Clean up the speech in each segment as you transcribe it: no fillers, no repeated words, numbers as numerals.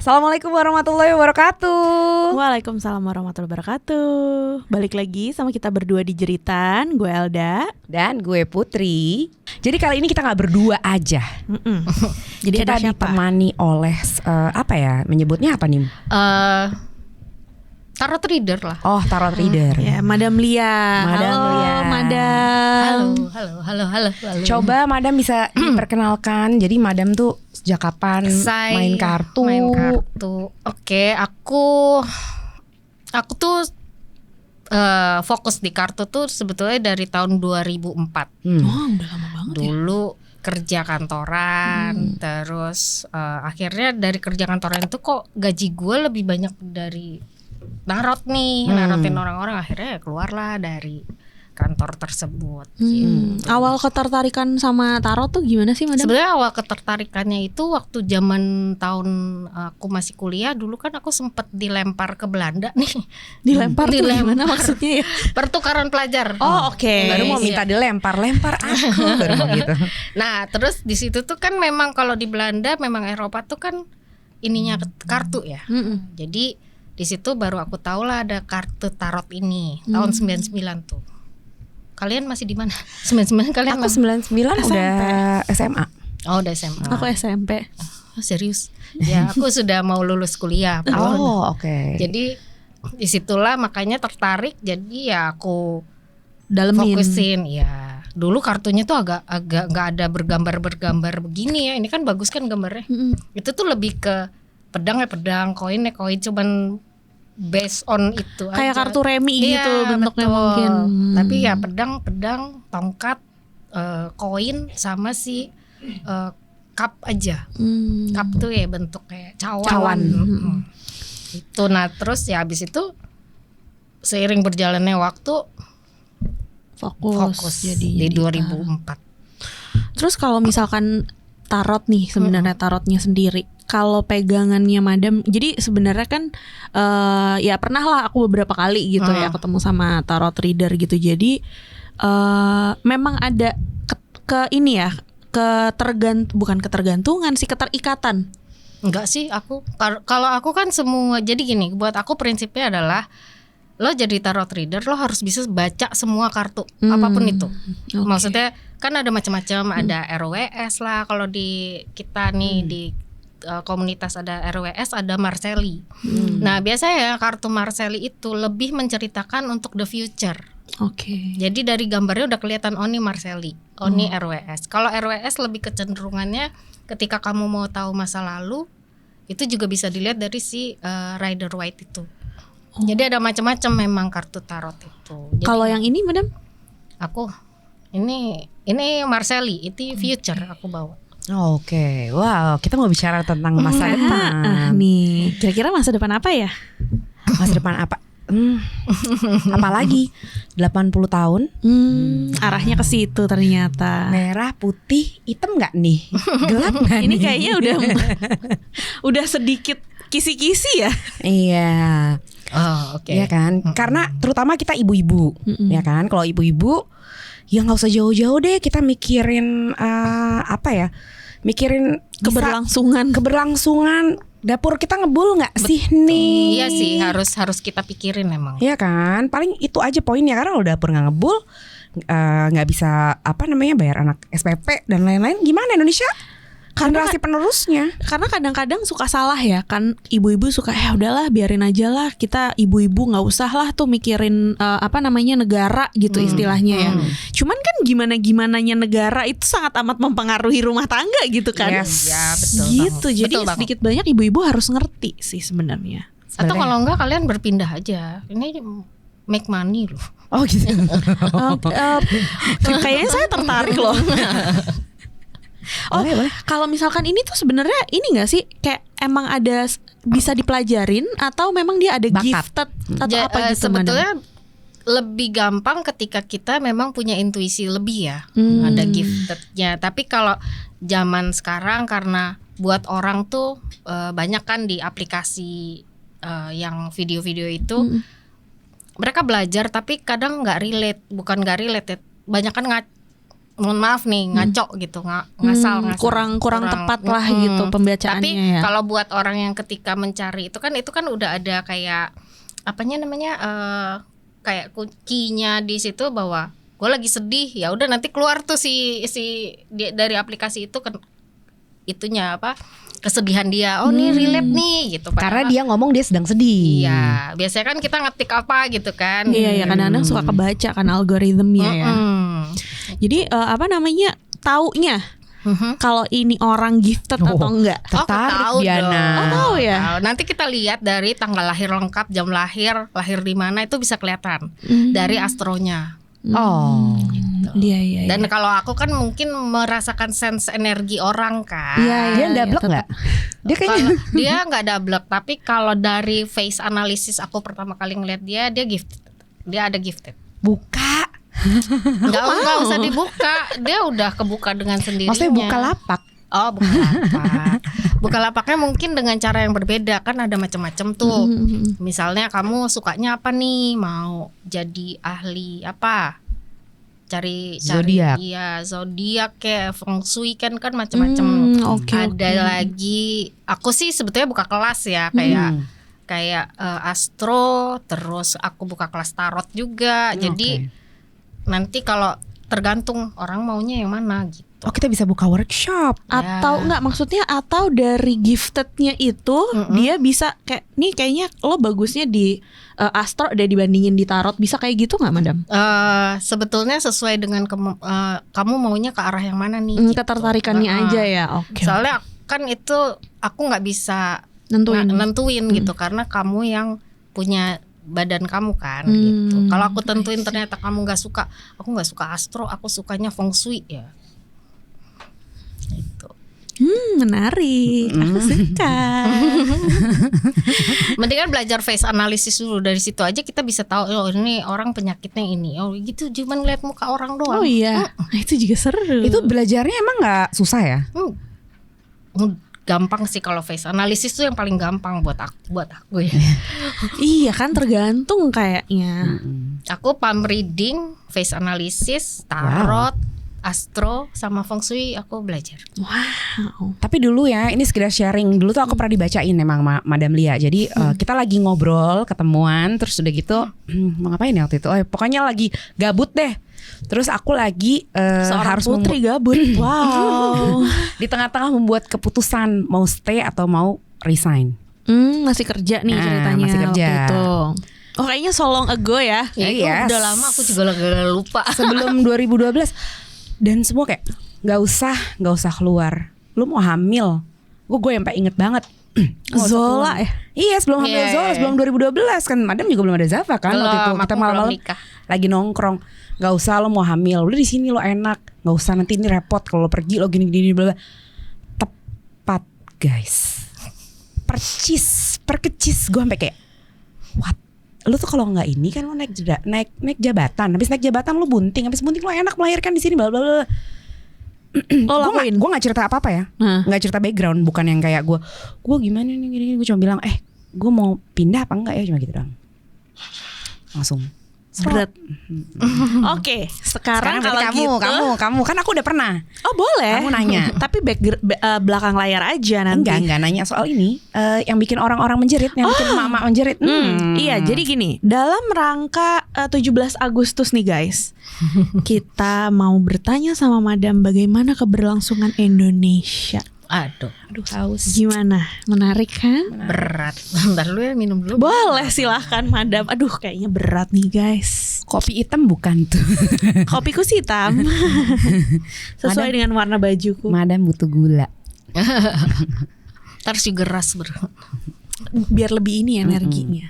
Assalamualaikum warahmatullahi wabarakatuh. Waalaikumsalam warahmatullahi wabarakatuh. Balik lagi sama kita berdua di Jeritan. Gue Elda Dan gue Putri. Jadi kali ini kita gak berdua aja. Jadi kita ada siapa? ditemani oleh menyebutnya apa nih? Tarot reader lah. Oh, tarot reader. Ya, Madam Lia. Madam Halo, Lia. Madam. Halo. Coba Madam bisa diperkenalkan. Jadi Madam tuh sejak kapan main kartu? Oke, aku tuh fokus di kartu tuh sebetulnya dari tahun 2004. Oh, udah lama banget ya. Dulu kerja kantoran, terus akhirnya dari kerja kantoran itu kok gaji gue lebih banyak dari narotin orang-orang, akhirnya keluarlah dari kantor tersebut. Gitu. Awal ketertarikan sama tarot tuh gimana sih, Madam? Sebenarnya awal ketertarikannya itu waktu zaman tahun aku masih kuliah, dulu kan aku sempat dilempar ke Belanda nih. Dilempar tuh gimana maksudnya ya? Pertukaran pelajar. Oh, oke. Baru mau minta dilempar aku baru mau gitu. Nah, terus di situ tuh kan memang kalau di Belanda, memang Eropa tuh kan ininya kartu ya. Jadi di situ baru aku tahu lah ada kartu tarot ini tahun 99 tuh. Kalian masih di mana? 99 kalian? Aku 99 udah SMA. Oh, udah SMA. Aku SMP. Oh, serius? Ya, aku sudah mau lulus kuliah. Oh, oke. Jadi disitulah makanya tertarik. Jadi ya aku Dalemin. fokusin. Ya, dulu kartunya tuh agak nggak ada bergambar begini ya. Ini kan bagus kan gambarnya. Itu tuh lebih ke pedang, koin, cuman based on itu Kayak aja. kartu remi Iya, gitu bentuknya betul. mungkin. Tapi ya pedang, tongkat, koin sama si cup aja. Cup tuh ya bentuk kayak cawan. Itu nah terus ya habis itu seiring berjalannya waktu fokus jadinya di 2004. Terus kalau misalkan tarot nih, sebenarnya tarotnya sendiri, kalau pegangannya Madam, jadi sebenarnya kan ya pernah lah aku beberapa kali gitu ya ketemu sama tarot reader gitu. Jadi memang ada ini ya, bukan ketergantungan sih, keterikatan. Enggak sih, aku kalau aku kan semua, jadi gini, buat aku prinsipnya adalah lo jadi tarot reader, lo harus bisa baca semua kartu apapun itu. Okay. Maksudnya kan ada macam-macam, ada RWS lah kalau di kita nih di komunitas ada RWS, ada Marcelli. Nah, biasanya kartu Marcelli itu lebih menceritakan untuk the future. Oke. Jadi dari gambarnya udah kelihatan ini Marcelli, ini RWS. Kalau RWS lebih kecenderungannya ketika kamu mau tahu masa lalu, itu juga bisa dilihat dari si Rider White itu. Jadi ada macam-macam memang kartu tarot itu. Kalau yang ini, Madam? Aku ini Marcelli, itu future aku bawa. Oke, wow, kita mau bicara tentang masa depan. Nih, kira-kira masa depan apa ya? Masa depan apa? Apalagi 80 tahun. Arahnya ke situ ternyata. Merah, putih, hitam nggak nih? Gelap nggak nih? Ini kayaknya udah sedikit kisi-kisi ya. Iya. Oh, oke. Iya kan? Karena terutama kita ibu-ibu, ya kan? Kalau ibu-ibu ya nggak usah jauh-jauh deh, kita mikirin mikirin keberlangsungan dapur kita ngebul nggak sih nih? Iya sih, harus kita pikirin emang. Iya kan? Paling itu aja poinnya, karena kalau dapur nggak ngebul, nggak bisa bayar anak SPP dan lain-lain. Gimana Indonesia? Generasi penerusnya. Karena kadang-kadang suka salah ya kan, ibu-ibu suka udahlah biarin aja lah, kita ibu-ibu nggak usah lah tuh mikirin negara gitu istilahnya ya. Cuman kan gimananya negara itu sangat amat mempengaruhi rumah tangga gitu kan. Yes. Ya betul. Gitu. Jadi Betul, sedikit banyak ibu-ibu harus ngerti sih sebenarnya. Atau kalau enggak kalian berpindah aja. Ini make money loh. Oh gitu. Kayaknya saya tertarik loh. Boleh. Kalau misalkan ini tuh sebenarnya ini nggak sih, kayak emang ada bisa dipelajarin atau memang dia ada bakat gifted atau apa gitu? Sebetulnya lebih gampang ketika kita memang punya intuisi lebih ya, ada giftednya. Tapi kalau zaman sekarang karena buat orang tuh banyak kan di aplikasi yang video-video itu mereka belajar tapi kadang nggak relate, bukan nggak relate, banyak kan mohon maaf nih ngaco gitu, ngasal. Kurang tepat lah gitu pembacaannya. Tapi ya. kalau buat orang yang ketika mencari itu kan udah ada kayak apanya namanya kayak kuncinya di situ bahwa gue lagi sedih, ya udah nanti keluar tuh dari aplikasi itu itunya apa, kesedihan dia. Oh nih relate nih gitu. Karena dia ngomong dia sedang sedih. Iya, biasanya kan kita ngetik apa gitu kan. Iya, kadang-kadang suka kebaca kan algoritmnya ya. Jadi taunya kalau ini orang gifted atau enggak. Tertarik Diana. Tahu ya. Nanti kita lihat dari tanggal lahir lengkap, jam lahir di mana itu bisa kelihatan dari astronya. Oh. Iya. Dan kalau aku kan mungkin merasakan sense energi orang kan. Dia double nggak? Dia kayaknya dia nggak double, tapi kalau dari face analysis aku pertama kali ngeliat dia gifted. Dia ada gifted. buka. Nggak usah dibuka, dia udah kebuka dengan sendirinya. Maksudnya buka lapak. Oh, Bukalapak. Bukalapaknya mungkin dengan cara yang berbeda, kan ada macam-macam tuh. Misalnya kamu sukanya apa nih? Mau jadi ahli apa? Cari Zodiak. Iya, zodiak kayak feng shui kan macam-macam. Ada lagi. Aku sih sebetulnya buka kelas ya, kayak astro, terus aku buka kelas tarot juga. Jadi nanti kalau tergantung orang maunya yang mana gitu. Oh, kita bisa buka workshop. Atau enggak, maksudnya atau dari giftednya itu dia bisa kayak nih kayaknya lo bagusnya di astro deh dibandingin di tarot, bisa kayak gitu nggak madam? Sebetulnya sesuai dengan kamu maunya ke arah yang mana nih? Ketertarikannya aja ya. Oke. Soalnya kan itu aku nggak bisa nentuin gitu karena kamu yang punya badan kamu kan gitu. Kalau aku tentuin ternyata kamu nggak suka, aku nggak suka astro, aku sukanya feng shui ya. Itu. Menarik. Aku suka. Mendingan belajar face analysis dulu, dari situ aja kita bisa tahu oh ini orang penyakitnya ini. Oh gitu, cuma ngeliat muka orang doang. Oh iya. Itu juga seru. Itu belajarnya emang nggak susah ya? Gampang sih kalau face analysis tuh yang paling gampang buat aku ya. Iya kan tergantung kayaknya. Aku palm reading, face analysis, tarot, astro sama feng shui aku belajar. Wow. Tapi dulu ya, ini sekedar sharing. Dulu tuh aku pernah dibacain emang Madam Lia. Jadi kita lagi ngobrol, ketemuan, terus udah gitu mau ngapain ya waktu itu? Oh, pokoknya lagi gabut deh. Terus aku lagi Seorang harus putri gabut. Wow. di tengah-tengah membuat keputusan mau stay atau mau resign. Masih kerja nih ceritanya. Masih kerja. Waktu itu. Oh kayaknya so long ago ya. Itu udah lama, aku juga lupa. Sebelum 2012. Dan semua kayak nggak usah keluar. Lu mau hamil? Gue yang inget banget. Zola ya? Iya, sebelum hamil Zola, sebelum 2012 kan. Madam juga belum ada Zava kan waktu itu. Kita malam-malam lagi nongkrong. Gak usah, lo mau hamil, udah di sini lo enak. Gak usah, nanti ini repot kalau lo pergi lo gini-gini bla bla. Tepat guys. Perkecis gue sampai kayak what? Lo tuh kalau nggak ini kan lo naik jabatan. Habis naik jabatan lo bunting, habis bunting lo enak melahirkan di sini bla bla bla. Lo lakuin. Gue nggak cerita apa-apa ya, nggak cerita background, bukan yang kayak gue gimana nih gini. Gue cuma bilang gue mau pindah apa enggak ya, cuma gitu doang. Langsung berat. Oke, sekarang kalau kamu, gitu kamu kan aku udah pernah. Oh boleh. Kamu nanya. Tapi belakang layar aja nanti. Enggak nanya soal ini. Yang bikin orang-orang menjerit, yang bikin emak-emak menjerit. Iya, jadi gini, dalam rangka 17 Agustus nih guys, kita mau bertanya sama Madam bagaimana keberlangsungan Indonesia. Aduh Haus. Gimana? Menarik kan? Berat. Bentar lu ya, minum dulu. Boleh, silahkan Madam. Aduh kayaknya berat nih guys. Kopi hitam bukan tuh. Kopiku sih hitam. Sesuai dengan warna bajuku. Madam butuh gula. Terus juga ras biar lebih ini energinya.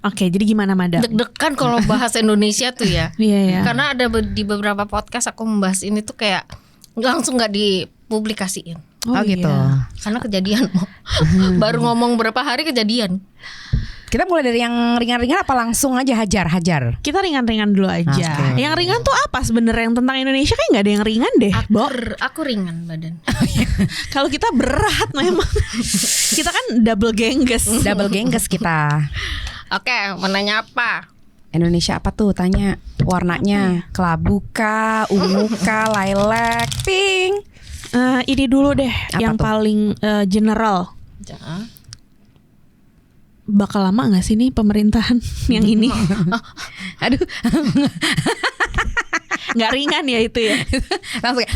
Oke, jadi gimana Madam? Deg-degan kalau bahas Indonesia tuh ya. Iya. Karena ada di beberapa podcast aku membahas ini tuh kayak langsung nggak dipublikasiin. Oh gitu. Karena kejadian. Baru ngomong berapa hari kejadian. Kita mulai dari yang ringan-ringan apa langsung aja hajar? Kita ringan-ringan dulu aja. Okay. Yang ringan tuh apa sebenarnya yang tentang Indonesia? Kayak nggak ada yang ringan deh. Aku ringan badan. Kalau kita berat memang. Kita kan double gengges kita. Oke, mau nanya apa? Indonesia apa tuh? Tanya. Warnanya kelabu kah, ungu kah, lilac, pink. Ini dulu deh yang tuh? paling general. Bakal lama gak sih nih pemerintahan yang ini? Aduh. Gak ringan ya itu ya. Langsung kayak,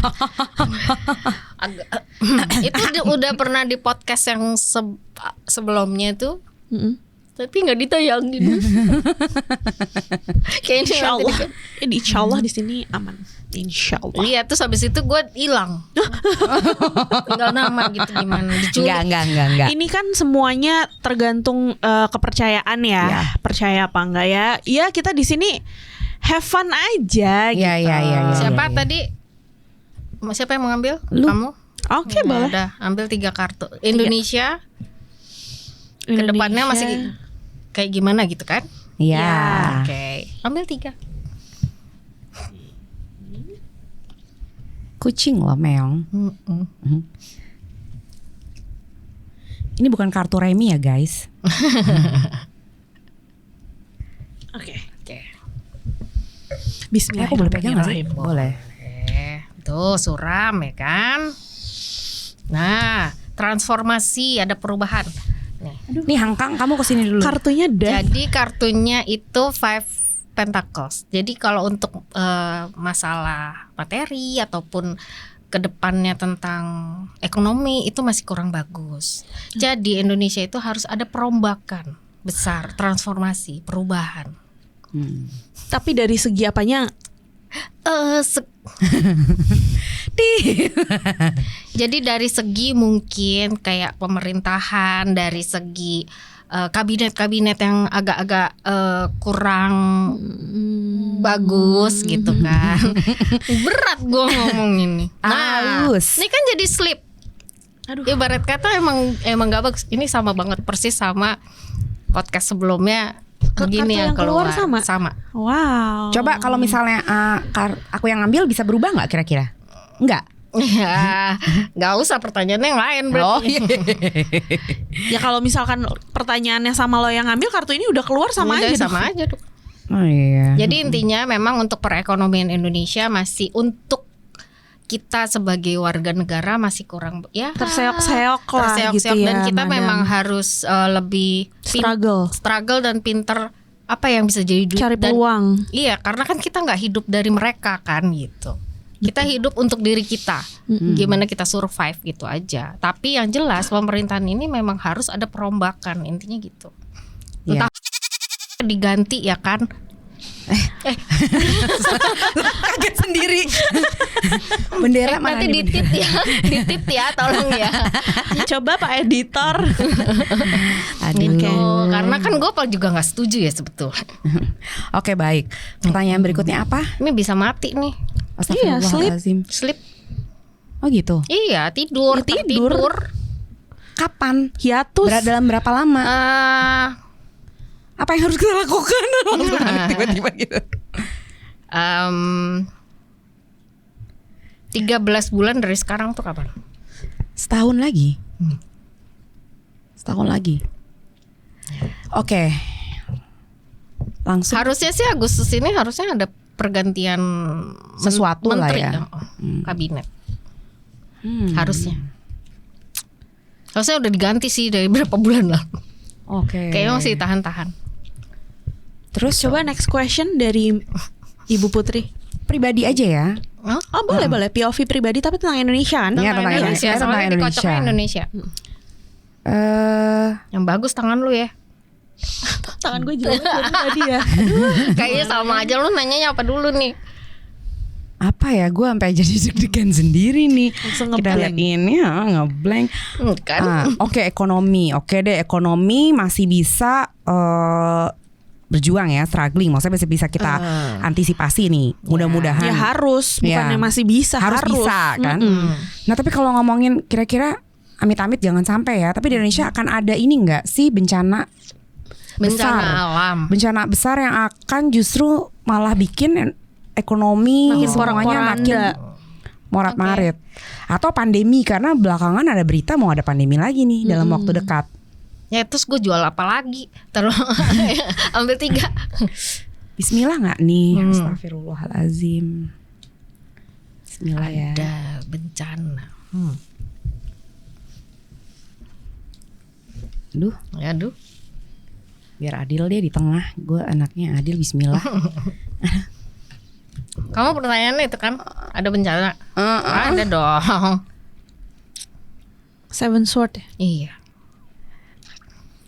Itu udah pernah di podcast yang sebelumnya tuh. Tapi nggak ditayangin. Kayaknya Insya Allah, nanti insya Allah di sini aman. Insya Allah. iya, terus habis itu gue hilang. Tinggal nama gitu gimana diculik. enggak. Ini kan semuanya tergantung kepercayaan ya. Ya. Percaya apa enggak ya? Ya kita di sini have fun aja gitu. Iya. Siapa tadi? Siapa yang mau ngambil? Lu. Kamu? Oke, boleh. Udah, ambil 3 kartu. Indonesia. Kedepannya masih kayak gimana gitu kan? Iya. Oke. Ambil 3. Kucing loh, Meong. Ini bukan kartu remi ya, guys. Oke. Aku boleh pegang nggak sih? Bismillahirrahmanirrahim. Boleh. Tuh suram ya kan. Nah, transformasi ada perubahan. Nih Hangkang, kamu kesini dulu. Kartunya dah. Jadi kartunya itu 5 Pentacles. Jadi kalau untuk masalah materi ataupun kedepannya tentang ekonomi itu masih kurang bagus. Jadi Indonesia itu harus ada perombakan besar, transformasi, perubahan. Tapi dari segi apanya? Jadi dari segi mungkin kayak pemerintahan, dari segi kabinet-kabinet yang agak-agak kurang bagus gitu kan. Berat gue ngomong ini. Nah, Aus. ini kan jadi slip. Aduh. Ibarat kata emang gak bagus. Ini sama banget persis sama podcast sebelumnya. Begini Kartu yang keluar sama? Wow. Coba kalau misalnya aku yang ngambil bisa berubah nggak kira-kira? Enggak. Ya, nggak usah pertanyaannya yang lain berarti. Ya kalau misalkan pertanyaannya sama lo yang ngambil, kartu ini udah keluar sama Udah aja. sama aja tuh. Oh iya. Jadi intinya memang untuk perekonomian Indonesia masih untuk kita sebagai warga negara masih kurang ya Terseok-seok lah gitu ya. dan kita Madam. memang harus lebih struggle dan pinter apa yang bisa jadi duit Cari dan- peluang. Iya, karena kan kita nggak hidup dari mereka kan gitu. Kita hidup untuk diri kita. Gimana kita survive gitu aja. Tapi yang jelas pemerintahan ini memang harus ada perombakan, intinya gitu. Iya. Entah diganti ya kan. Kaget sendiri. Bendera mana nanti nih bendera? ditit ya tolong ya. Coba Pak Editor. Aduh. Karena kan gue juga nggak setuju ya sebetulnya. Oke, baik. Pertanyaan berikutnya apa? Ini bisa mati nih. Astagfirullahaladzim. Sleep. Oh gitu. Iya, tidur. Ya, tidur. Kapan? Hiatus. Dalam berapa lama? Apa yang harus kita lakukan? Tiba-tiba gitu. 13 bulan dari sekarang tuh kapan? Setahun lagi. Setahun lagi. Oke. Langsung Harusnya sih Agustus ini harusnya ada pergantian Sesuatu lah menteri, ya. kabinet. Harusnya udah diganti sih dari berapa bulan lah. Oke. Kayaknya masih tahan-tahan. Terus Coba next question dari Ibu Putri. pribadi aja ya. Oh boleh POV pribadi tapi tentang Indonesia kan? Iya, tentang Indonesia. Indonesia. Soalnya Tentang dikocoknya Indonesia. Indonesia. Yang bagus tangan lu ya. Tangan gue jelek dari tadi ya. Kayaknya sama aja lu nanyanya apa dulu nih. Apa ya? Gue sampai jadi deg-degan sendiri nih. Langsung Kita lihat ini ya, ngeblank. Kan? Oke, ekonomi. Oke deh, ekonomi masih bisa berjuang ya, struggling. Maksudnya masih bisa kita antisipasi nih. Mudah-mudahan. Ya harus, bukannya Ya. masih bisa, harus bisa kan. Nah tapi kalau ngomongin kira-kira amit-amit jangan sampai ya. Tapi di Indonesia akan ada ini nggak sih bencana besar, alam. bencana besar yang akan justru malah bikin ekonomi Makin semuanya porak-poranda. makin morat-marit. Atau pandemi, karena belakangan ada berita mau ada pandemi lagi nih dalam waktu dekat. Ya terus gue jual apa lagi? Terus ambil 3. Bismillah nggak nih? Astagfirullahalazim. Bismillah ya. Ada bencana. Aduh. Biar adil deh di tengah. Gue anaknya adil. Bismillah. Kamu pertanyaannya itu kan ada bencana? Ada dong. Seven Sword ya? Iya.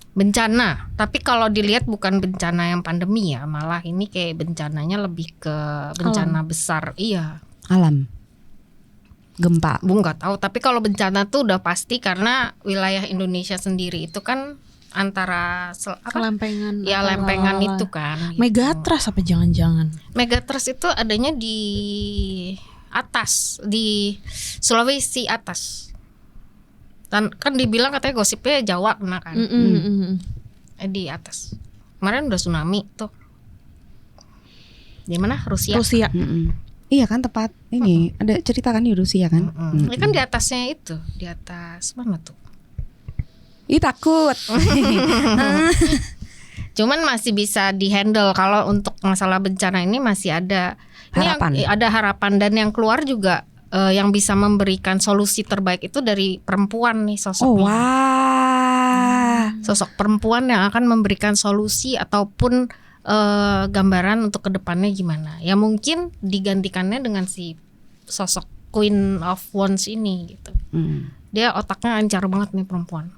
Bencana, tapi kalau dilihat bukan bencana yang pandemi ya, malah ini kayak bencananya lebih ke bencana besar. Iya. Alam. Gempa. Nggak tahu, tapi kalau bencana tuh udah pasti karena wilayah Indonesia sendiri itu kan antara lempengan. Ya lempengan itu kan. Gitu. Megatrust apa jangan-jangan? Megatrust itu adanya di atas, di Sulawesi atas. Dan kan dibilang katanya gosipnya Jawa kena kan. Di atas. Kemarin udah tsunami tuh. Di mana? Rusia. Iya kan tepat. Ini ada cerita kan di Rusia kan. Ini kan di atasnya itu, di atas mana tuh? Ih takut. Cuman masih bisa dihandle. Kalau untuk masalah bencana ini masih ada harapan. Ini ada harapan dan yang keluar juga yang bisa memberikan solusi terbaik itu dari perempuan nih sosoknya. Sosok perempuan yang akan memberikan solusi ataupun gambaran untuk kedepannya gimana. Ya mungkin digantikannya dengan si sosok Queen of Wands ini gitu. Dia otaknya lancar banget nih perempuan.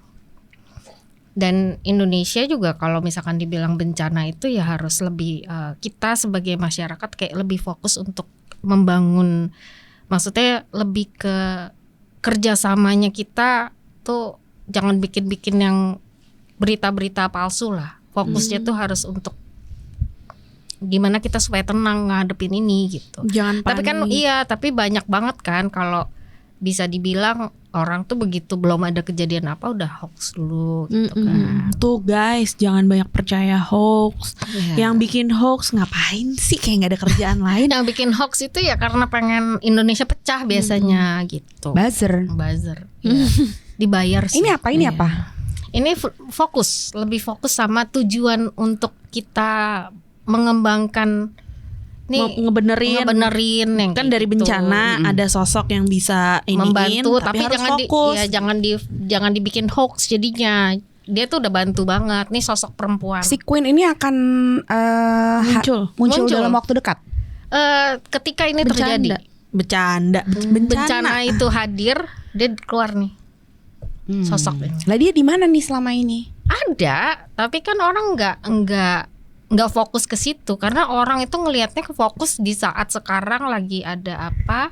Dan Indonesia juga kalau misalkan dibilang bencana itu ya harus lebih kita sebagai masyarakat kayak lebih fokus untuk membangun. Maksudnya lebih ke kerjasamanya kita tuh jangan bikin-bikin yang berita-berita palsu lah. Fokusnya tuh harus untuk gimana kita supaya tenang ngadepin ini gitu. Jangan panik. Tapi kan tapi banyak banget kan kalau bisa dibilang orang tuh begitu belum ada kejadian apa udah hoax dulu gitu kan. Tuh guys, jangan banyak percaya hoax. Yang bikin hoax ngapain sih, kayak nggak ada kerjaan lain. Yang bikin hoax itu ya karena pengen Indonesia pecah biasanya gitu. Buzzer. Ya. Dibayar sih. Ini apa? Ini fokus, lebih fokus sama tujuan untuk kita mengembangkan nih ngebenerin yang kan dari gitu. Bencana ada sosok yang bisa membantu tapi harus jangan fokus. jangan dibikin hoax jadinya. Dia tuh udah bantu banget nih sosok perempuan. Si Queen ini akan muncul dalam waktu dekat. Ketika ini terjadi. Bencana itu hadir, dia keluar nih. Sosok ini. Lah dia di mana nih selama ini? Ada, tapi kan orang nggak fokus ke situ karena orang itu ngelihatnya ke fokus di saat sekarang lagi ada apa.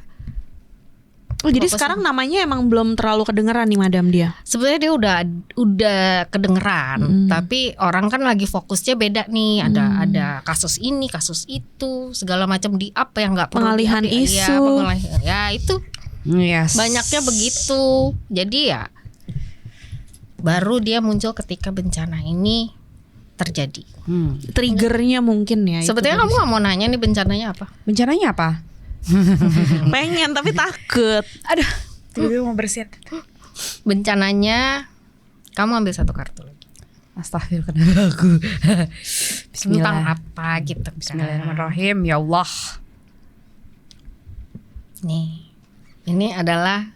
Jadi sekarang namanya emang belum terlalu kedengeran nih madam dia. Sebenarnya dia udah kedengeran, tapi orang kan lagi fokusnya beda nih. Ada kasus ini, kasus itu, segala macam di apa yang nggak perlu pengalihan isu. Ya itu banyaknya begitu. Jadi ya baru dia muncul ketika bencana ini terjadi. Triggernya mungkin ya. Sebetulnya kamu gak mau nanya nih bencananya apa? Bencananya apa? Pengen tapi takut. Aduh, tiba-tiba mau bersihin. Bencananya kamu ambil satu kartu lagi. Astagfirullah aku. Bismillah. Tentang apa gitu kan. Bismillahirrahmanirrahim. Ya Allah. Nih, ini adalah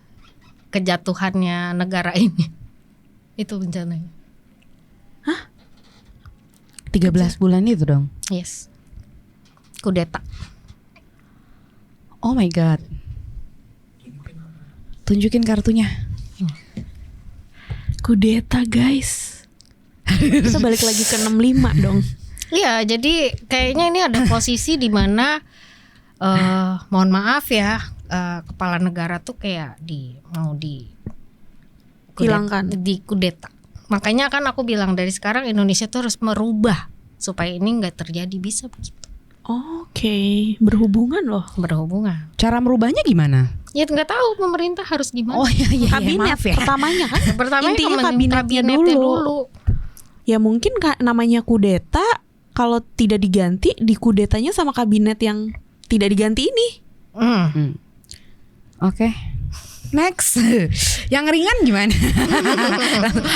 kejatuhannya negara ini. Itu bencananya. 13 bulan itu dong. Yes. Kudeta. Oh my god. Tunjukin kartunya. Kudeta guys. Kita balik lagi ke 65 dong. Iya, jadi kayaknya ini ada posisi di mana mohon maaf ya, kepala negara tuh kayak mau hilangkan, di kudeta. Makanya kan aku bilang dari sekarang Indonesia tuh harus merubah supaya ini nggak terjadi, bisa begitu. Oke, berhubungan loh. Berhubungan. Cara merubahnya gimana? Ya nggak tahu pemerintah harus gimana. Oh iya, kabinet ya. Pertamanya kan. Pertamanya intinya kabinetnya dulu. Ya mungkin namanya kudeta, kalau tidak diganti dikudetanya sama kabinet yang tidak diganti ini. Oke. Next. Yang ringan gimana?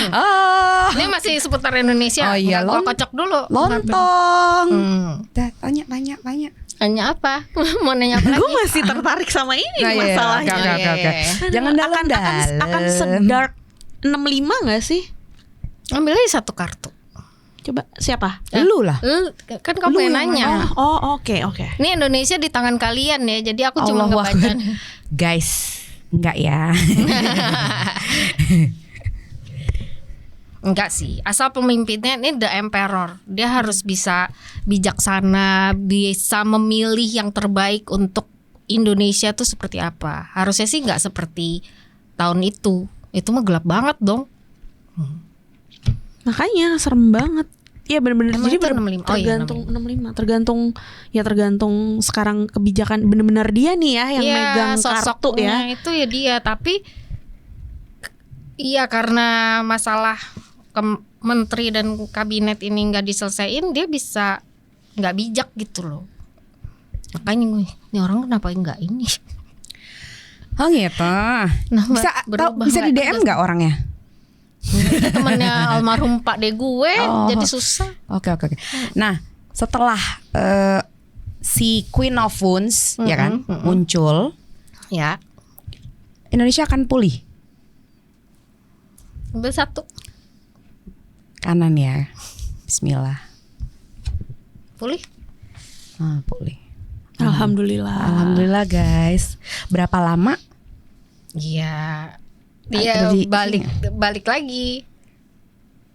Oh. Ini masih seputar Indonesia. Oh iya, Gua kocok dulu. Lontong. Hmm. Tanya. Nanya apa? Mau nanya apa lagi? Gue masih tertarik sama ini masalahnya. Oke. Jangan dalam-dalam. Akan sedark 65 gak sih? Ambil aja satu kartu. Coba siapa? Lu lah. Kan kamu yang nanya. Oke. Ini Indonesia di tangan kalian ya. Jadi aku cuma Allahu ngebaca. Akbar. Guys, enggak ya. Enggak sih. Asal pemimpinnya ini the emperor. Dia harus bisa bijaksana, bisa memilih yang terbaik untuk Indonesia tuh seperti apa. Harusnya sih enggak seperti tahun itu. Itu mah gelap banget dong. Makanya serem banget. Iya benar-benar. Emang Jadi itu 65? Oh iya, tergantung 65. Tergantung sekarang kebijakan benar-benar dia nih ya yang megang kartu ya. Itu ya dia. Tapi iya karena masalah menteri dan kabinet ini nggak diselesaikan, dia bisa nggak bijak gitu loh. Makanya ini orang kenapa nggak ini? Oh gitu. Bisa di DM nggak orangnya? Temennya almarhum Pak De gue jadi susah. Oke. Nah setelah si Queen of Wands ya kan muncul, ya Indonesia akan pulih. Ambil satu. Kanan ya. Bismillah. Pulih. Pulih. Alhamdulillah guys. Berapa lama? Iya. Dia balik lagi.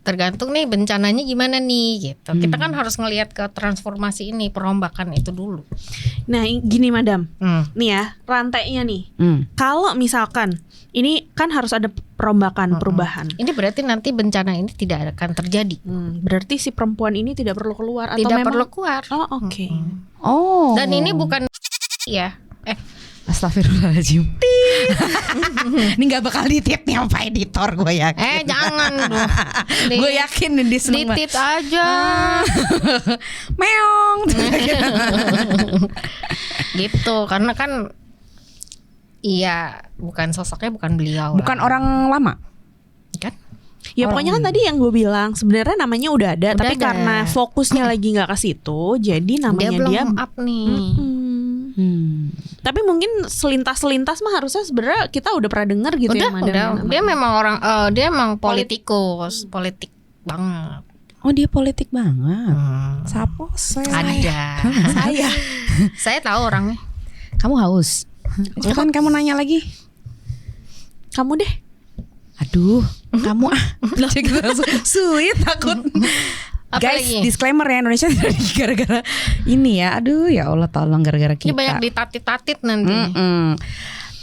Tergantung nih bencananya gimana nih gitu. Kita kan harus ngelihat ke transformasi ini, perombakan itu dulu. Nah gini madam, nih ya rantainya nih. Kalau misalkan ini kan harus ada perombakan, perubahan. Ini berarti nanti bencana ini tidak akan terjadi. Berarti si perempuan ini tidak perlu keluar atau tidak memang perlu keluar. Oh oke. Oh. Dan ini bukan ya. Astagfirullahaladzim. Ini gak bakal ditit nih sama editor, gue yakin. Jangan dong. Gue yakin di seneng ditit aja. Meong. Gitu, karena kan iya, bukan sosoknya bukan beliau. Bukan orang lama. Kan? Ya pokoknya kan tadi yang gue bilang sebenarnya namanya udah ada, tapi karena fokusnya lagi nggak ke situ, jadi namanya dia belum up nih. Tapi mungkin selintas mah harusnya sebenarnya kita udah pernah dengar gitu ya madam. Dia memang dia memang politikus, politik banget. Oh dia politik banget. Sapos ada. Saya tahu orangnya. Kamu haus? Kan kamu nanya lagi. Kamu deh. Aduh, kamu langsung sweet takut. Guys, disclaimer ya, Indonesia gara-gara ini ya. Aduh ya Allah tolong gara-gara kita. Ini banyak ditatit-tatit nanti.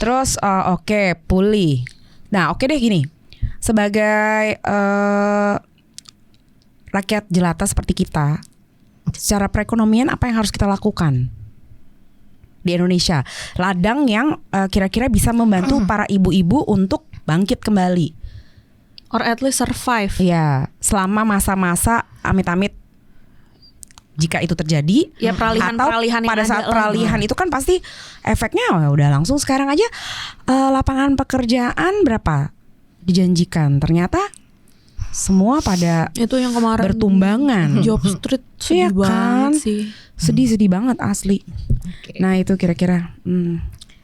Terus oke, pulih. Nah oke deh gini. Sebagai rakyat jelata seperti kita, secara perekonomian apa yang harus kita lakukan di Indonesia? Ladang yang kira-kira bisa membantu para ibu-ibu untuk bangkit kembali. Or at least survive. Ya, selama masa-masa amit-amit jika itu terjadi, ya peralihan pada saat peralihan itu kan pasti efeknya udah langsung. Sekarang aja lapangan pekerjaan berapa dijanjikan, ternyata semua pada itu yang kemarin bertumbangan. Job Street sedih banget sih. Sedih banget asli. Nah itu kira-kira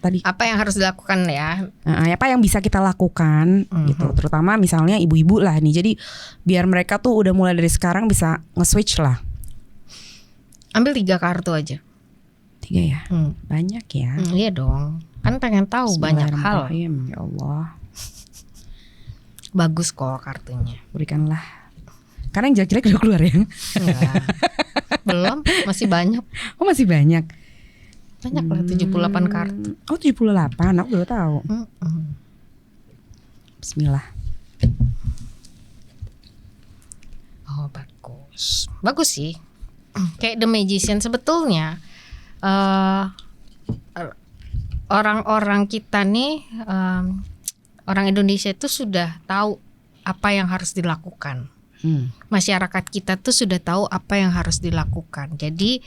tadi apa yang harus dilakukan ya? Apa yang bisa kita lakukan gitu, terutama misalnya ibu-ibu lah nih. Jadi biar mereka tuh udah mulai dari sekarang bisa nge-switch lah. Ambil 3 kartu aja. 3 ya? Banyak ya? Iya dong. Kan pengen tahu banyak hal. Ya Allah. Bagus kok kartunya. Berikanlah. Karena yang jelek-jelek udah keluar ya? Belum, masih banyak. Oh masih banyak. Banyak lah 78 kartu. Oh 78, aku udah tahu. Bismillah. Oh bagus. Bagus sih. Kayak The Magician sebetulnya orang-orang kita nih orang Indonesia itu sudah tahu apa yang harus dilakukan. Masyarakat kita tuh sudah tahu apa yang harus dilakukan. Jadi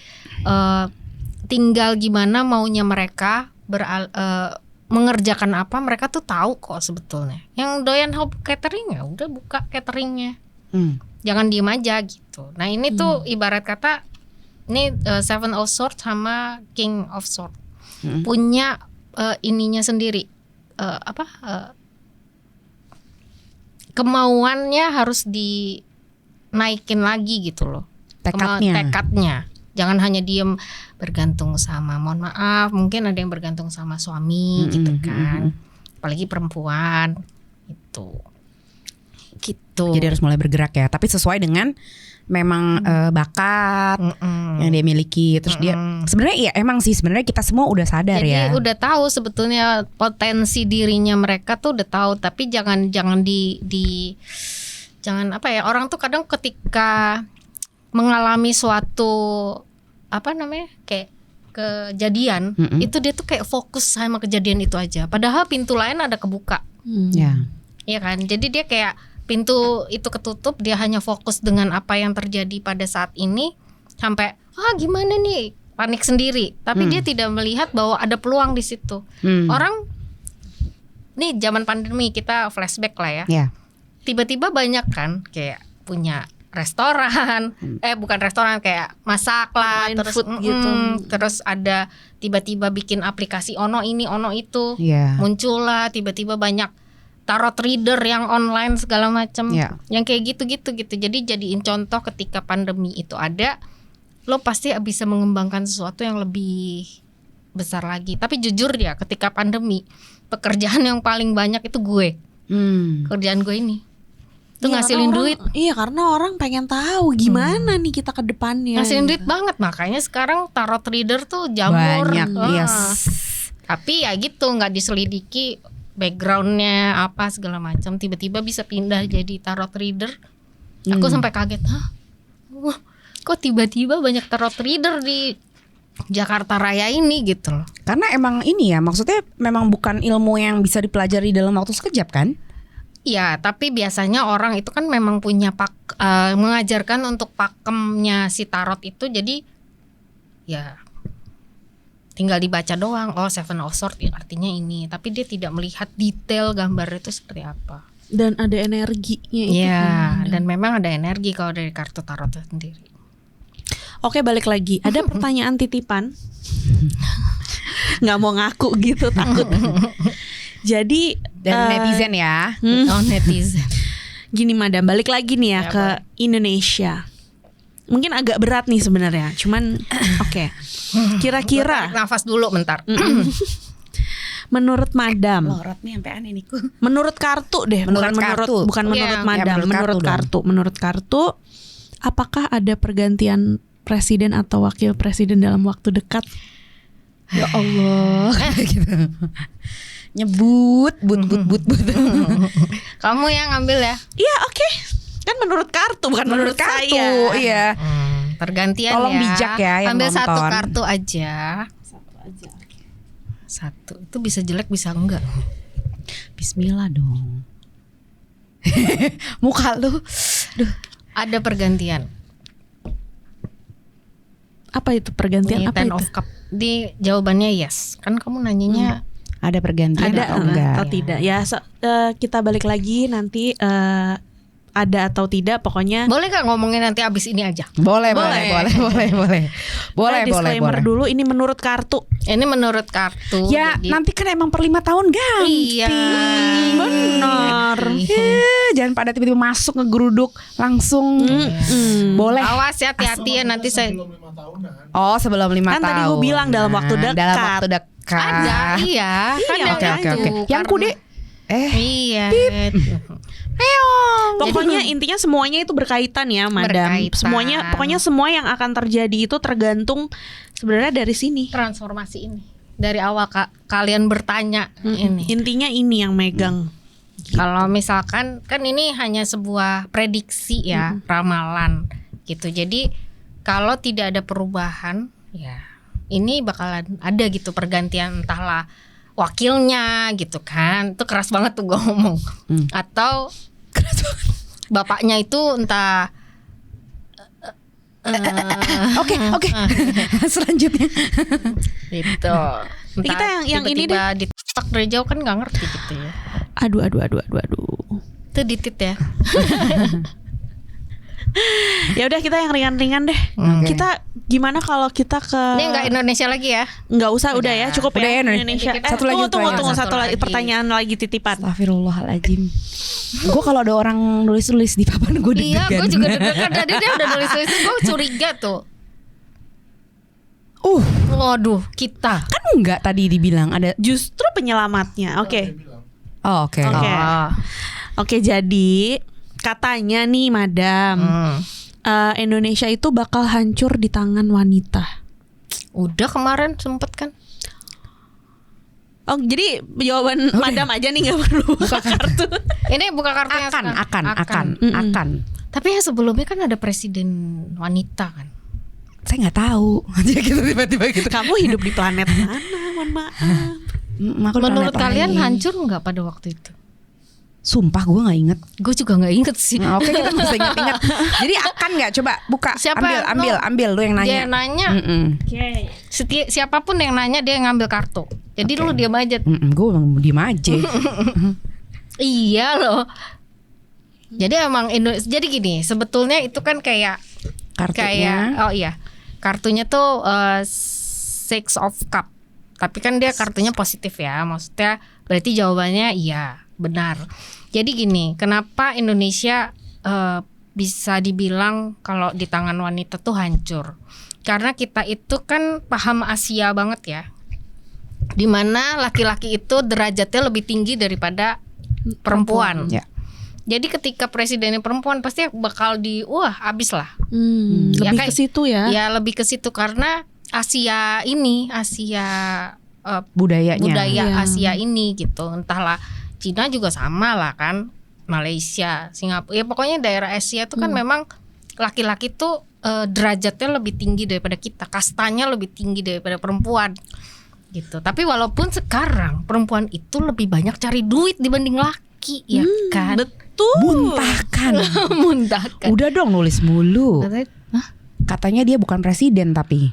tinggal gimana maunya mereka mengerjakan apa mereka tuh tahu kok sebetulnya. Yang doyan hobi catering ya udah buka cateringnya. Jangan diem aja gitu. Nah ini tuh ibarat kata ini Seven of Swords sama King of Swords punya ininya sendiri, kemauannya harus dinaikin lagi gitu loh. Tekadnya. Jangan hanya diem bergantung sama, mohon maaf, mungkin ada yang bergantung sama suami gitu kan. Apalagi perempuan itu. Gitu. Jadi harus mulai bergerak ya, tapi sesuai dengan memang bakat yang dia miliki. Terus dia sebenarnya emang sih sebenarnya kita semua udah sadar. Jadi ya. Jadi udah tahu sebetulnya potensi dirinya mereka tuh udah tahu, tapi jangan jangan orang tuh kadang ketika mengalami suatu kayak kejadian itu dia tuh kayak fokus sama kejadian itu aja. Padahal pintu lain ada kebuka. Iya kan? Jadi dia kayak pintu itu ketutup, dia hanya fokus dengan apa yang terjadi pada saat ini sampai gimana nih, panik sendiri. Tapi dia tidak melihat bahwa ada peluang di situ. Orang nih zaman pandemi kita flashback lah ya. Tiba-tiba banyak kan kayak punya restoran, bukan restoran, kayak masak lah, terus food gitu. Terus ada tiba-tiba bikin aplikasi ono ini ono itu, muncul lah tiba-tiba banyak tarot reader yang online segala macam, yang kayak gitu. Jadi jadiin contoh ketika pandemi itu ada, lo pasti bisa mengembangkan sesuatu yang lebih besar lagi. Tapi jujur ya, ketika pandemi pekerjaan yang paling banyak itu gue, kerjaan gue ini. Itu ngasilin duit. Iya, karena orang pengen tahu gimana nih kita ke depannya. Ngasilin duit banget, makanya sekarang tarot reader tuh jamur. Banyak, Tapi ya gitu, nggak diselidiki backgroundnya apa segala macam. Tiba-tiba bisa pindah jadi tarot reader. Aku sampai kaget, wah, kok tiba-tiba banyak tarot reader di Jakarta Raya ini gitu loh. Karena emang ini ya, maksudnya memang bukan ilmu yang bisa dipelajari dalam waktu sekejap kan? Ya, tapi biasanya orang itu kan memang punya mengajarkan untuk pakemnya si tarot itu, jadi ya tinggal dibaca doang. Oh, Seven of Swords artinya ini, tapi dia tidak melihat detail gambar itu seperti apa. Dan ada energinya itu. Ya, dan memang ada energi kalau dari kartu tarot itu sendiri. Oke, balik lagi. Ada pertanyaan titipan. Nggak mau ngaku gitu, takut. Jadi dari netizen ya. Netizen. Gini Madam, balik lagi nih ya ke Indonesia. Mungkin agak berat nih sebenarnya. Cuman oke. Kira-kira tarik nafas dulu bentar. Menurut Madam. Lorot nih sampai aneh nih. Menurut kartu deh, bukan menurut Madam, menurut kartu, apakah ada pergantian presiden atau wakil presiden dalam waktu dekat? Ya Allah. Gitu. Nyebut but. Kamu yang ngambil ya? Iya, oke. Kan menurut kartu, bukan menurut kartu. saya. Iya. Pergantian. Tolong ya. bijak ya yang ambil nonton. satu kartu aja. Satu. Itu bisa jelek bisa enggak. Bismillah dong. Muka lu. Duh. Ada pergantian. Apa itu pergantian? Ini Apa Ten itu? of Cup. Di jawabannya yes. Kan kamu nanyanya Ada pergantian Ada atau enggak? atau tidak? Ya, kita balik lagi nanti ada atau tidak, pokoknya. boleh gak ngomongin nanti abis ini aja? Boleh. Disclaimer dulu, ini menurut kartu. Ini menurut kartu. Ya jadi, nanti kan emang per 5 tahun ganti. Iya. Benar. Jangan pada tiba-tiba masuk ngegeruduk langsung. Boleh. Awas ya, hati-hati ya nanti saya. Oh, sebelum 5 tahun. Kan tadi gue bilang dalam waktu dekat. Dalam waktu dekat. Ada, iya. Kan Iya, ada Oke. Yang kude. Iya. Pokoknya intinya semuanya itu berkaitan ya, Madam. Berkaitan. Pokoknya semua yang akan terjadi itu tergantung sebenarnya dari sini. Transformasi ini dari awal kalian bertanya ini. Intinya ini yang megang. Kalau misalkan kan ini hanya sebuah prediksi ya, ramalan gitu. Jadi kalau tidak ada perubahan, ya ini bakalan ada gitu pergantian, entahlah wakilnya gitu kan. Itu keras banget tuh gue ngomong. Atau bapaknya itu entah Oke. Selanjutnya. gitu. Entah Kita yang ini tiba-tiba ditak dari jauh kan nggak ngerti gitu ya. Aduh. Itu ditit ya. Ya udah kita yang ringan-ringan deh. Oke. Kita gimana kalau kita ke Ini nggak Indonesia lagi ya? Nggak usah udah ya, cukup Udah ya ya, Indonesia. Satu lagi, Tunggu satu satu lagi lagi. pertanyaan lagi titipan. Astagfirullahaladzim. Gue kalau ada orang nulis-nulis di papan gue Iya, deg-degan. gue juga deg-degan. Tadi dia udah nulis-nulis, gue curiga tuh. Waduh, kita. Kan enggak tadi dibilang ada. Justru penyelamatnya. Oke. Oh, oke. Oke. Oke, jadi katanya nih Madam, Indonesia itu bakal hancur di tangan wanita. Udah kemarin sempet kan? Oh, jadi jawaban Madam aja nih, nggak perlu buka kartu. Ini buka kartunya Akan. Tapi yang sebelumnya kan ada presiden wanita kan? Saya nggak tahu. Aja gitu tiba-tiba gitu. Kamu hidup di planet mana? Mohon maaf. Menurut kalian hancur nggak pada waktu itu? Sumpah gue nggak inget. Gue juga nggak inget sih. Nah, oke, kita bisa inget-inget. Jadi akan nggak? Coba buka. Siapa? Ambil lu yang nanya. Dia nanya. Siapapun yang nanya dia yang ngambil kartu. Jadi lu diam aja. Gue emang diem aja. Iya loh. Jadi emang jadi gini, sebetulnya itu kan kayak Kartunya. kartunya tuh Six of Cup. Tapi kan dia kartunya positif ya. Maksudnya berarti jawabannya iya, benar. Jadi gini, kenapa Indonesia bisa dibilang kalau di tangan wanita tuh hancur? Karena kita itu kan paham Asia banget ya. Dimana laki-laki itu derajatnya lebih tinggi daripada perempuan. Ya. Jadi ketika presidennya perempuan pasti bakal habis lah. Lebih kayak- ke situ ya. Ya lebih ke situ karena Asia Budaya Iya. Asia ini gitu. Entahlah Cina juga sama lah kan, Malaysia, Singapura. Ya pokoknya daerah Asia itu kan memang laki-laki tuh derajatnya lebih tinggi daripada kita, kastanya lebih tinggi daripada perempuan. Gitu. Tapi walaupun sekarang perempuan itu lebih banyak cari duit dibanding laki, ya kan? Betul. Muntahkan. Muntahkan. Udah dong nulis mulu. Hah? Katanya dia bukan presiden tapi.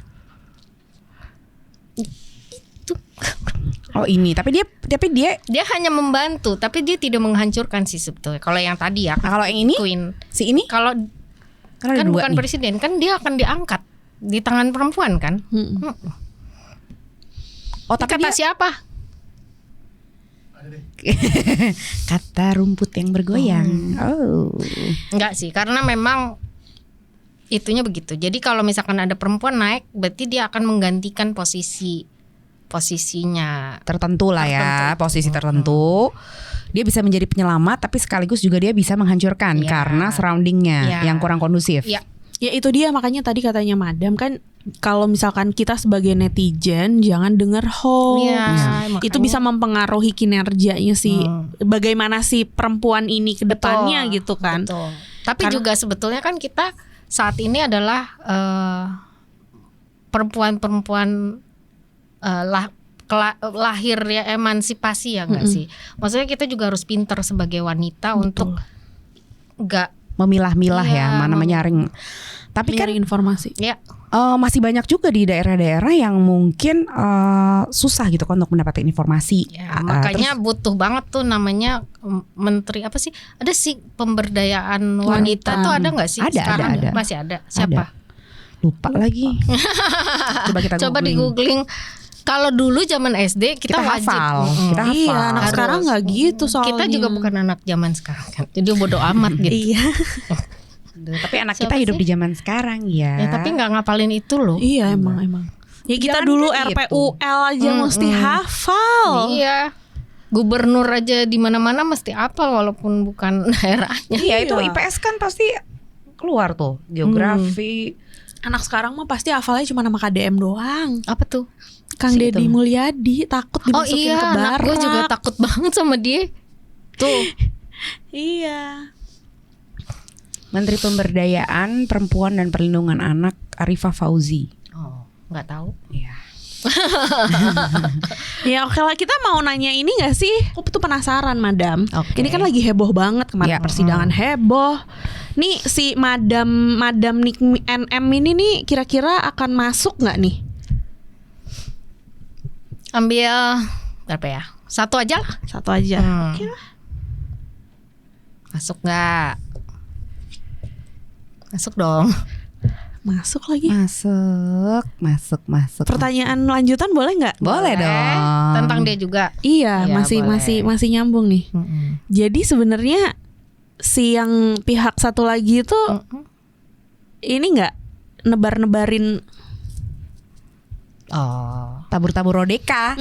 Oh ini, tapi dia Dia hanya membantu, tapi dia tidak menghancurkan sih sebetulnya. Kalau yang tadi ya, Nah, kalau yang ini Queen. si ini Kalau karena ada kan dua bukan nih. presiden, kan dia akan diangkat di tangan perempuan kan? Oh tapi Kata dia siapa? kata rumput yang bergoyang. Oh. Enggak sih, karena memang itunya begitu. Jadi kalau misalkan ada perempuan naik, berarti dia akan menggantikan posisinya. Tertentu lah ya, posisi tertentu. Dia bisa menjadi penyelamat tapi sekaligus juga dia bisa menghancurkan Iya. karena surroundingnya Iya. yang kurang kondusif. Iya. Ya itu dia, makanya tadi katanya Madam kan, kalau misalkan kita sebagai netizen jangan dengar hoax. Iya, Itu makanya. bisa mempengaruhi kinerjanya si bagaimana si perempuan ini ke depannya Betul, gitu kan. betul. Tapi Karena- juga sebetulnya kan kita saat ini adalah perempuan-perempuan lahir ya, emansipasi ya enggak sih? Maksudnya kita juga harus pintar sebagai wanita untuk enggak Memilah-milah Iya, ya, mana menyaring. Tapi kan Mencari informasi. ya masih banyak juga di daerah-daerah yang mungkin susah gitu kan untuk mendapatkan informasi. Ya, makanya butuh banget tuh namanya menteri apa sih? Ada sih pemberdayaan wanita tuh ada nggak sih? Ada, sekarang ada. masih ada. Siapa? Lupa lagi. Coba kita Coba di googling. Kalau dulu zaman SD kita, Kita wajib. hafal. Kita hafal. Iya, anak Harus. sekarang nggak gitu soalnya. Kita juga bukan anak zaman sekarang kan. Jadi bodo amat gitu. Iya. Tapi anak Siapa kita hidup sih? di zaman sekarang ya. Ya tapi nggak ngapalin itu loh. Iya emang. Ya kita Jangan dulu kan gitu. RPUL aja mesti hafal. Iya. Gubernur aja di mana-mana mesti hafal walaupun bukan daerahnya. Iya, itu IPS kan pasti keluar tuh geografi. Anak sekarang mah pasti hafalnya cuma nama KDM doang. Apa tuh? Kang Situ. Deddy Mulyadi takut Oh dimasukin iya, ke anak barak. gue juga takut banget sama dia. Tuh. Iya. Menteri Pemberdayaan Perempuan dan Perlindungan Anak Arifah Fauzi. Oh, nggak tahu. Iya. Ya oke lah, kita mau nanya ini gak sih? Aku tuh penasaran Madam. Oke. Ini kan lagi heboh banget kemarin Ya. persidangan heboh. Nih si Madam Nick NM ini nih kira-kira akan masuk gak nih? Ambil berapa ya? 1 aja lah. 1 aja. Oke lah. Masuk nggak? Masuk dong. Masuk lagi. Masuk. Pertanyaan lanjutan boleh nggak? Boleh dong. Tentang dia juga. Iya, Iya, masih nyambung nih. Jadi sebenarnya si yang pihak satu lagi itu ini nggak nebar-nebarin Tabur-tabur rodeka.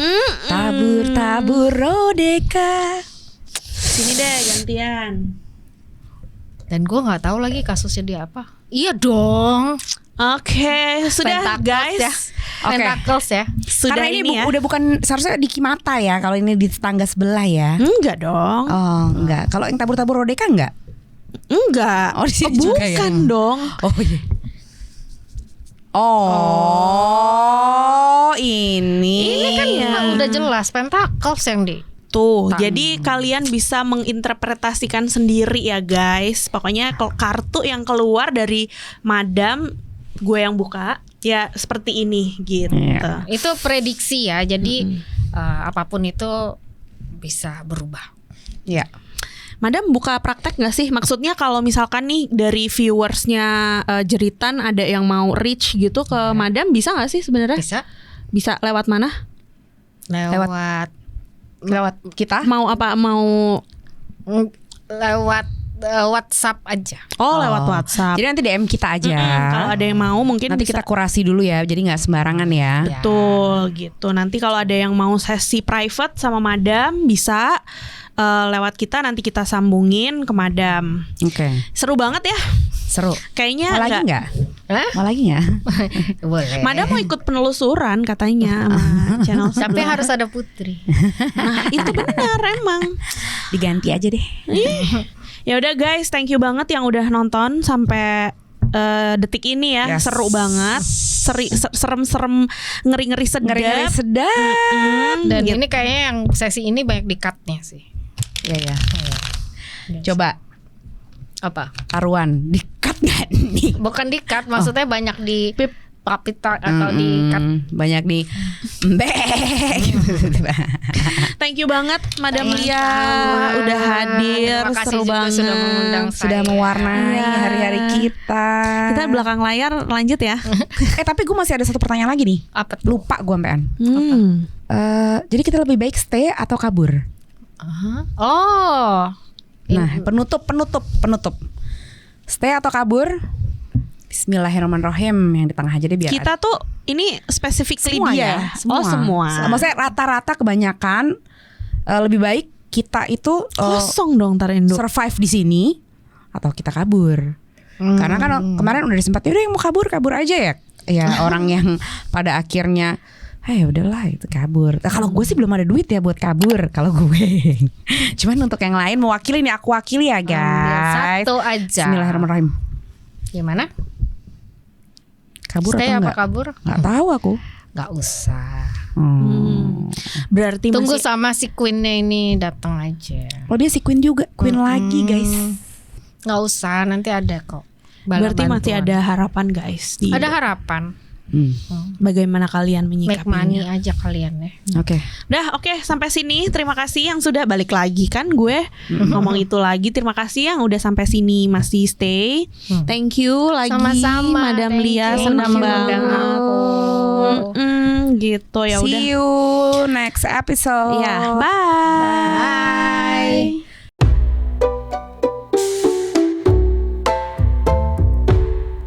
Tabur-tabur rodeka. sini deh gantian. Dan gue nggak tahu lagi kasusnya dia apa. Iya dong. Oke, sudah Pentacles guys. ya. Oke. Pentacles ya. Sudah Karena ini ya. udah bukan seharusnya di Kimata ya. Kalau ini di tetangga sebelah ya. Enggak dong. Oh enggak. Kalau yang tabur-tabur rodeka enggak? Enggak. Oh, di sini juga ya? Bukan dong. Oh iya. Oh, ini. Ini kan udah jelas Pentacles yang di. Tuh, jadi kalian bisa menginterpretasikan sendiri ya guys. Pokoknya kartu yang keluar dari Madam, gue yang buka, ya seperti ini gitu. Iya. Itu prediksi ya. Jadi apapun itu bisa berubah. Ya. Madam buka praktek gak sih? Maksudnya kalau misalkan nih dari viewersnya Jeritan ada yang mau reach gitu ke Madam, bisa gak sih sebenarnya? Bisa Bisa lewat mana? Lewat kita? Mau apa? Mau lewat WhatsApp aja. lewat WhatsApp. Jadi nanti DM kita aja. Kalau ada yang mau mungkin nanti bisa. kita kurasi dulu ya. Jadi nggak sembarangan ya. Betul gitu. Nanti kalau ada yang mau sesi private sama Madam bisa lewat kita, nanti kita sambungin ke Madam. Oke. Seru banget ya. Seru. Kayaknya Mau lagi nggak? Hah? Mau lagi nggak? Boleh. Madam mau ikut penelusuran katanya sama channel Tapi sebelah. harus ada Putri. Nah, itu benar emang. Diganti aja deh. Ya udah guys, thank you banget yang udah nonton sampai detik ini ya. Yes. Seru banget. Serem-serem, ngeri-ngeri sedap. Ngeri-ngeri sedap. Dan ini kayaknya yang sesi ini banyak di-cut-nya sih. Iya. Coba Apa? taruhan di-cut nggak nih? Bukan di-cut, maksudnya banyak di papita atau di-cut. Banyak di Thank you banget Madam Thank Lia you. udah hadir. Terima kasih Seru juga banget. sudah mengundang sudah saya. mewarnai Iya. hari-hari kita. Kita belakang layar lanjut ya. Tapi gue masih ada satu pertanyaan lagi nih. Apa tuh? Lupa gue sampean. Jadi kita lebih baik stay atau kabur? Oh. Nah, penutup. Stay atau kabur? Bismillahirrahmanirrahim, yang di tengah aja deh biar Kita tuh ini specifically semua dia. ya. Oh semua. Maksudnya rata-rata kebanyakan lebih baik kita itu Kosong dong ntar Indo. survive di sini atau kita kabur. Karena kan kemarin udah disempet, udah yang mau kabur aja ya. Ya orang yang pada akhirnya ya udahlah itu kabur. Nah, kalau gue sih belum ada duit ya buat kabur kalau gue. Cuman untuk yang lain mewakili nih, aku wakili ya guys. Satu aja. Bismillahirrahmanirrahim. Gimana? Kabur Stay atau apa enggak? kabur? Nggak tahu aku. Gak usah. Berarti Tunggu masih sama si Queennya ini datang aja. Oh dia si Queen juga, Queen lagi guys. Gak usah, nanti ada kok. berarti masih bantuan. ada harapan guys. Ada harapan. Bagaimana kalian Make money menyikapinya? aja kalian ya. Oke. Udah oke, sampai sini. Terima kasih yang sudah balik lagi kan gue ngomong itu lagi. Terima kasih yang udah sampai sini masih stay. Thank you lagi Sama-sama. Madam Thank Lia, you. senang Thank you banget. undang aku. Gitu ya udah. See you next episode. Ya, bye. Bye.